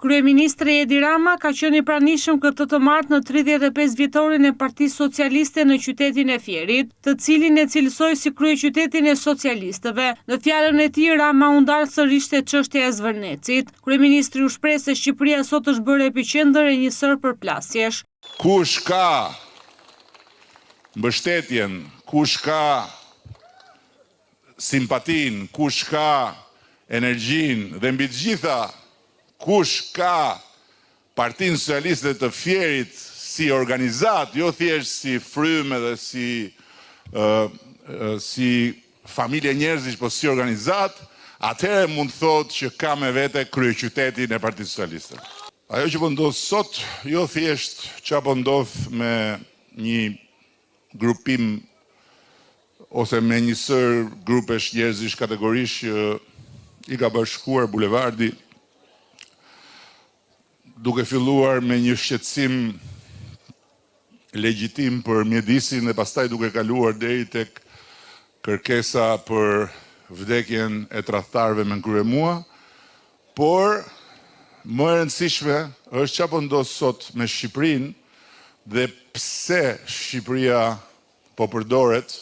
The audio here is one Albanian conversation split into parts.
Kryeministri Edi Rama ka qenë i pranishëm këtë të martë në 35 vjetorin e Partisë Socialiste në qytetin e Fierit, të cilin e cilësoi si kryeqytetin e socialistëve. Në fjalën e tij, Rama u ndal sërish te çështja e Zvërnecit. Kryeministri u shpreh se Shqipëria sot është bërë epiqendër e një sër përplasjesh. Kush ka mbështetjen, kush ka simpatin, kush ka energjin dhe mbi të gjitha kush ka Partinë Socialiste të Fierit si organizat, jo thjesht si frymë dhe si familje njerëzish, po si organizat, atëherë mund të thotë që ka me vete kryeqytetin e Partisë Socialiste. Ajo që po ndodh sot, jo thjesht çfarë po ndodh me një grupim ose me një sër grupesh njerëzish kategorish që i ka bashkuar bulevardi, duke filluar me një shqetësim legjitim për mjedisin dhe pastaj duke kaluar deri tek kërkesa për vdekjen e tradhtarëve me kryemua, por më e rëndësishme është çfarë po ndodh sot me Shqipërinë dhe pse Shqipëria po përdoret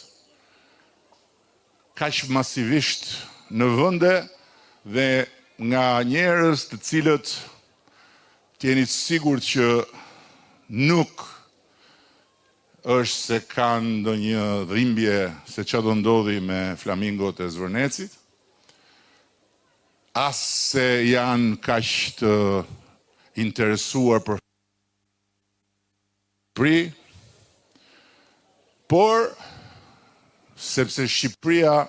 kaq masivisht në vende dhe nga njerëz të cilët t'jeni të sigurt që nuk është se kanë ndonjë dhimbje se çfarë do ndodhi me flamingot e Zvërnecit, as se janë kaq të interesuar për Shqipëri, por sepse Shqipëria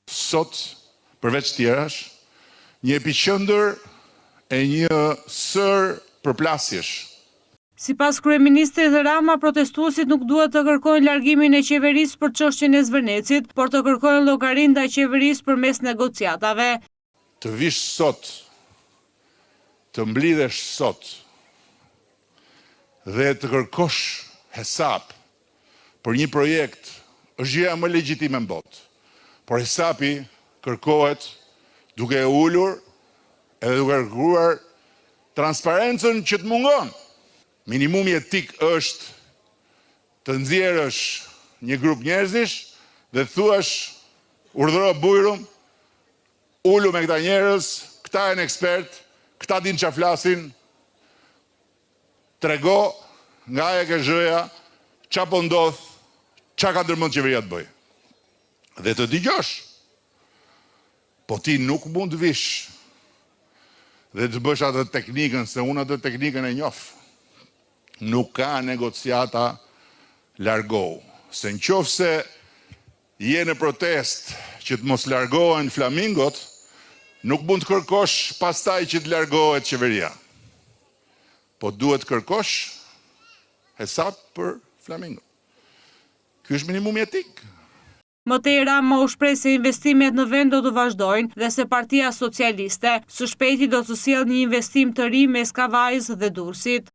sot, përveç tjerash, një epiqendër e një sër përplasjesh. Sipas kryeministrit Rama, protestuesit nuk duhet të kërkojnë largimin e qeverisë për çështjen e Zvërnecit, por të kërkojnë llogarinë ndaj qeverisë përmes negociatave. Të vish sot, të mblidhesh sot dhe të kërkosh hesap për një projekt është gjëja më legjitime në botë. Por hesapi kërkohet duke e ulur edhe duke kërkuar transparencën që të mungon. Minimumi etik është të nxjerrësh një grup njerëzish dhe të thuash urdhëro bujrum, ulu me këta njerëz, këta janë ekspert, këta din çfarë flasin, trego nga e ke zhëja, çfarë po ndodh, çfarë ka ndërmend qeveria të bëjë. Dhe të dëgjosh. Po ti nuk mund të vish dhe të bësh atë teknikën, se unë atë teknikën e njoh. Nuk ka negociata largohu. Se nëse je në protest që të mos largohen flamingot, nuk mund të kërkosh pastaj që të largohet qeveria. Po duhet kërkosh hesap për flamingot. Ky është minimumi etik. Mëtej Rama u shpreh se investimet në vend do të vazhdojnë dhe se Partia Socialiste së shpejti do të sjellë një investim të ri mes Kavajës dhe Durrësit.